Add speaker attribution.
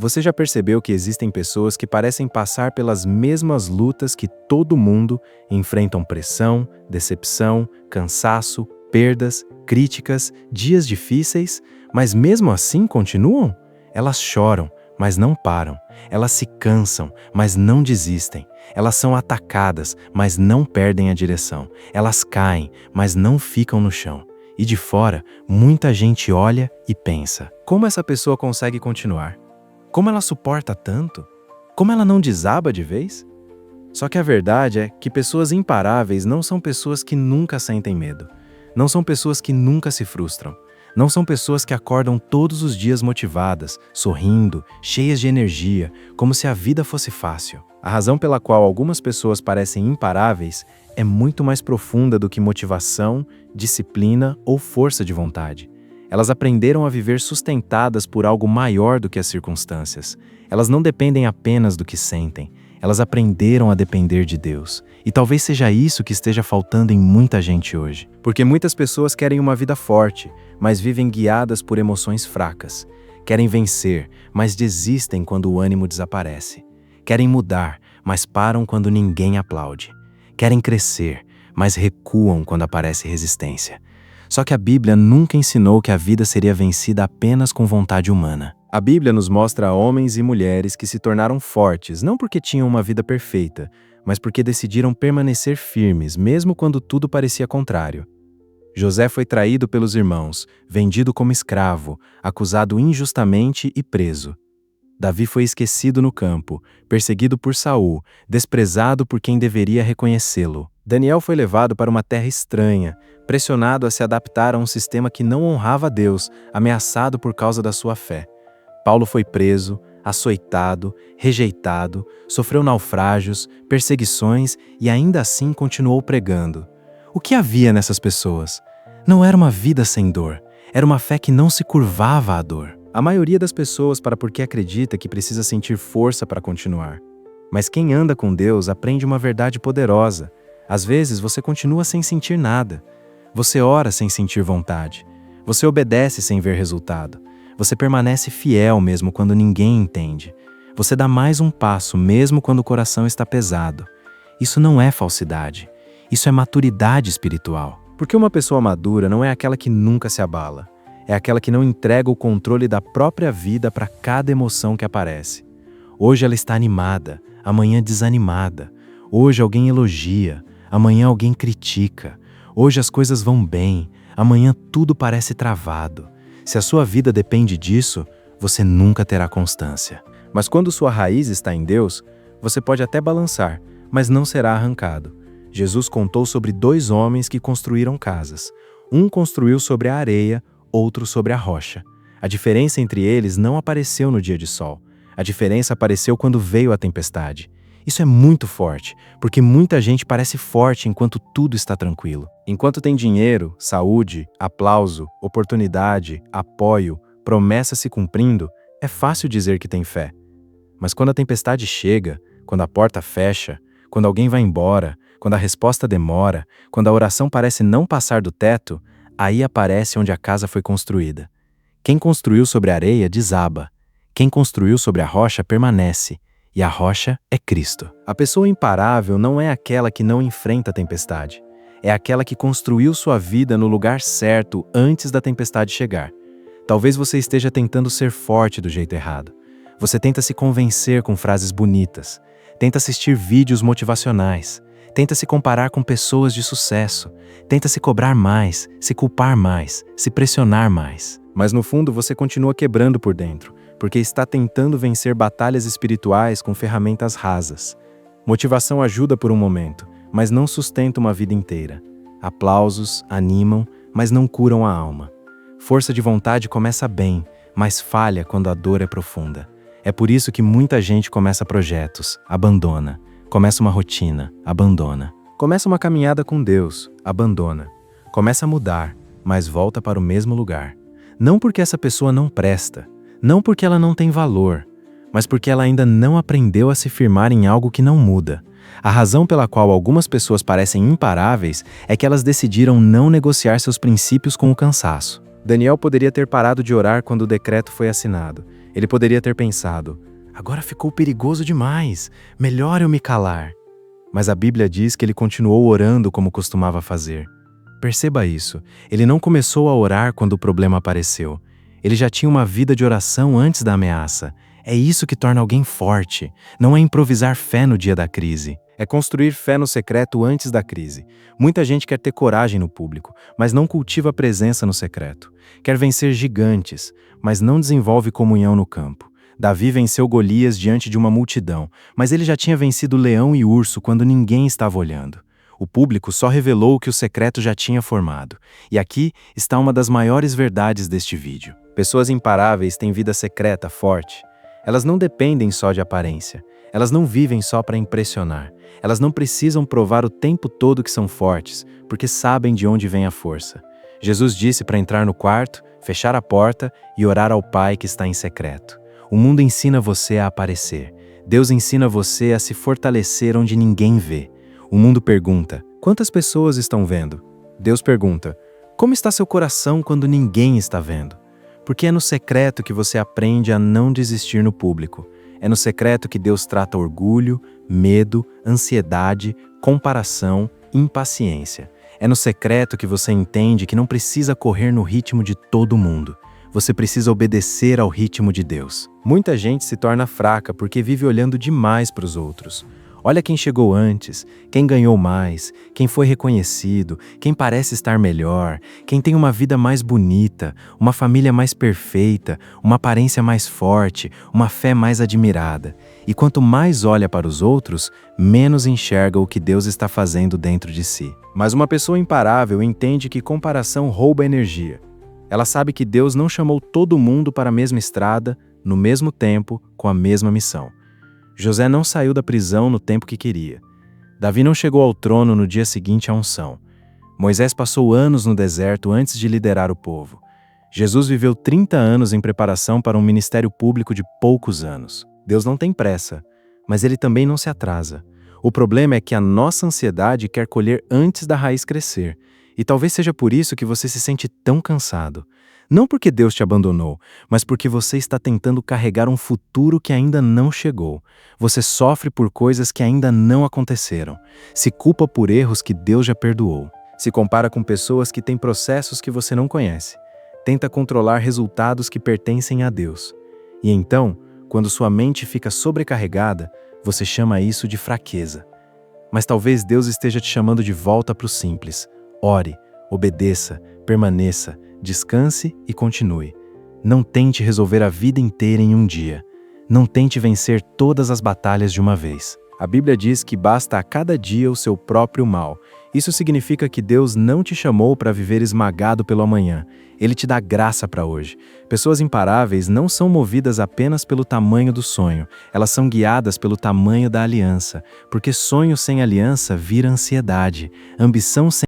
Speaker 1: Você já percebeu que existem pessoas que parecem passar pelas mesmas lutas que todo mundo, enfrentam pressão, decepção, cansaço, perdas, críticas, dias difíceis, mas mesmo assim continuam? Elas choram, mas não param. Elas se cansam, mas não desistem. Elas são atacadas, mas não perdem a direção. Elas caem, mas não ficam no chão. E de fora, muita gente olha e pensa: como essa pessoa consegue continuar? Como ela suporta tanto? Como ela não desaba de vez? Só que a verdade é que pessoas imparáveis não são pessoas que nunca sentem medo. Não são pessoas que nunca se frustram. Não são pessoas que acordam todos os dias motivadas, sorrindo, cheias de energia, como se a vida fosse fácil. A razão pela qual algumas pessoas parecem imparáveis é muito mais profunda do que motivação, disciplina ou força de vontade. Elas aprenderam a viver sustentadas por algo maior do que as circunstâncias. Elas não dependem apenas do que sentem. Elas aprenderam a depender de Deus. E talvez seja isso que esteja faltando em muita gente hoje. Porque muitas pessoas querem uma vida forte, mas vivem guiadas por emoções fracas. Querem vencer, mas desistem quando o ânimo desaparece. Querem mudar, mas param quando ninguém aplaude. Querem crescer, mas recuam quando aparece resistência. Só que a Bíblia nunca ensinou que a vida seria vencida apenas com vontade humana. A Bíblia nos mostra homens e mulheres que se tornaram fortes, não porque tinham uma vida perfeita, mas porque decidiram permanecer firmes, mesmo quando tudo parecia contrário. José foi traído pelos irmãos, vendido como escravo, acusado injustamente e preso. Davi foi esquecido no campo, perseguido por Saul, desprezado por quem deveria reconhecê-lo. Daniel foi levado para uma terra estranha, pressionado a se adaptar a um sistema que não honrava a Deus, ameaçado por causa da sua fé. Paulo foi preso, açoitado, rejeitado, sofreu naufrágios, perseguições e ainda assim continuou pregando. O que havia nessas pessoas? Não era uma vida sem dor, era uma fé que não se curvava à dor. A maioria das pessoas para porque acredita que precisa sentir força para continuar. Mas quem anda com Deus aprende uma verdade poderosa. Às vezes você continua sem sentir nada. Você ora sem sentir vontade. Você obedece sem ver resultado. Você permanece fiel mesmo quando ninguém entende. Você dá mais um passo mesmo quando o coração está pesado. Isso não é falsidade. Isso é maturidade espiritual. Porque uma pessoa madura não é aquela que nunca se abala. É aquela que não entrega o controle da própria vida para cada emoção que aparece. Hoje ela está animada, amanhã desanimada. Hoje alguém elogia, amanhã alguém critica. Hoje as coisas vão bem, amanhã tudo parece travado. Se a sua vida depende disso, você nunca terá constância. Mas quando sua raiz está em Deus, você pode até balançar, mas não será arrancado. Jesus contou sobre 2 homens que construíram casas. Um construiu sobre a areia, outro sobre a rocha. A diferença entre eles não apareceu no dia de sol. A diferença apareceu quando veio a tempestade. Isso é muito forte, porque muita gente parece forte enquanto tudo está tranquilo. Enquanto tem dinheiro, saúde, aplauso, oportunidade, apoio, promessa se cumprindo, é fácil dizer que tem fé. Mas quando a tempestade chega, quando a porta fecha, quando alguém vai embora, quando a resposta demora, quando a oração parece não passar do teto, aí aparece onde a casa foi construída. Quem construiu sobre a areia desaba. Quem construiu sobre a rocha permanece. E a rocha é Cristo. A pessoa imparável não é aquela que não enfrenta a tempestade. É aquela que construiu sua vida no lugar certo antes da tempestade chegar. Talvez você esteja tentando ser forte do jeito errado. Você tenta se convencer com frases bonitas. Tenta assistir vídeos motivacionais. Tenta se comparar com pessoas de sucesso. Tenta se cobrar mais, se culpar mais, se pressionar mais. Mas no fundo você continua quebrando por dentro, porque está tentando vencer batalhas espirituais com ferramentas rasas. Motivação ajuda por um momento, mas não sustenta uma vida inteira. Aplausos animam, mas não curam a alma. Força de vontade começa bem, mas falha quando a dor é profunda. É por isso que muita gente começa projetos, abandona. Começa uma rotina, abandona. Começa uma caminhada com Deus, abandona. Começa a mudar, mas volta para o mesmo lugar. Não porque essa pessoa não presta, não porque ela não tem valor, mas porque ela ainda não aprendeu a se firmar em algo que não muda. A razão pela qual algumas pessoas parecem imparáveis é que elas decidiram não negociar seus princípios com o cansaço. Daniel poderia ter parado de orar quando o decreto foi assinado. Ele poderia ter pensado: agora ficou perigoso demais, melhor eu me calar. Mas a Bíblia diz que ele continuou orando como costumava fazer. Perceba isso, ele não começou a orar quando o problema apareceu. Ele já tinha uma vida de oração antes da ameaça. É isso que torna alguém forte, não é improvisar fé no dia da crise. É construir fé no secreto antes da crise. Muita gente quer ter coragem no público, mas não cultiva presença no secreto. Quer vencer gigantes, mas não desenvolve comunhão no campo. Davi venceu Golias diante de uma multidão, mas ele já tinha vencido leão e urso quando ninguém estava olhando. O público só revelou o que o secreto já tinha formado. E aqui está uma das maiores verdades deste vídeo. Pessoas imparáveis têm vida secreta forte. Elas não dependem só de aparência. Elas não vivem só para impressionar. Elas não precisam provar o tempo todo que são fortes, porque sabem de onde vem a força. Jesus disse para entrar no quarto, fechar a porta e orar ao Pai que está em secreto. O mundo ensina você a aparecer. Deus ensina você a se fortalecer onde ninguém vê. O mundo pergunta: quantas pessoas estão vendo? Deus pergunta: como está seu coração quando ninguém está vendo? Porque é no secreto que você aprende a não desistir no público. É no secreto que Deus trata orgulho, medo, ansiedade, comparação, impaciência. É no secreto que você entende que não precisa correr no ritmo de todo mundo. Você precisa obedecer ao ritmo de Deus. Muita gente se torna fraca porque vive olhando demais para os outros. Olha quem chegou antes, quem ganhou mais, quem foi reconhecido, quem parece estar melhor, quem tem uma vida mais bonita, uma família mais perfeita, uma aparência mais forte, uma fé mais admirada. E quanto mais olha para os outros, menos enxerga o que Deus está fazendo dentro de si. Mas uma pessoa imparável entende que comparação rouba energia. Ela sabe que Deus não chamou todo mundo para a mesma estrada, no mesmo tempo, com a mesma missão. José não saiu da prisão no tempo que queria. Davi não chegou ao trono no dia seguinte à unção. Moisés passou anos no deserto antes de liderar o povo. Jesus viveu 30 anos em preparação para um ministério público de poucos anos. Deus não tem pressa, mas ele também não se atrasa. O problema é que a nossa ansiedade quer colher antes da raiz crescer. E talvez seja por isso que você se sente tão cansado. Não porque Deus te abandonou, mas porque você está tentando carregar um futuro que ainda não chegou. Você sofre por coisas que ainda não aconteceram. Se culpa por erros que Deus já perdoou. Se compara com pessoas que têm processos que você não conhece. Tenta controlar resultados que pertencem a Deus. E então, quando sua mente fica sobrecarregada, você chama isso de fraqueza. Mas talvez Deus esteja te chamando de volta para o simples. Ore, obedeça, permaneça, descanse e continue. Não tente resolver a vida inteira em um dia. Não tente vencer todas as batalhas de uma vez. A Bíblia diz que basta a cada dia o seu próprio mal. Isso significa que Deus não te chamou para viver esmagado pelo amanhã. Ele te dá graça para hoje. Pessoas imparáveis não são movidas apenas pelo tamanho do sonho. Elas são guiadas pelo tamanho da aliança. Porque sonho sem aliança vira ansiedade. Ambição sem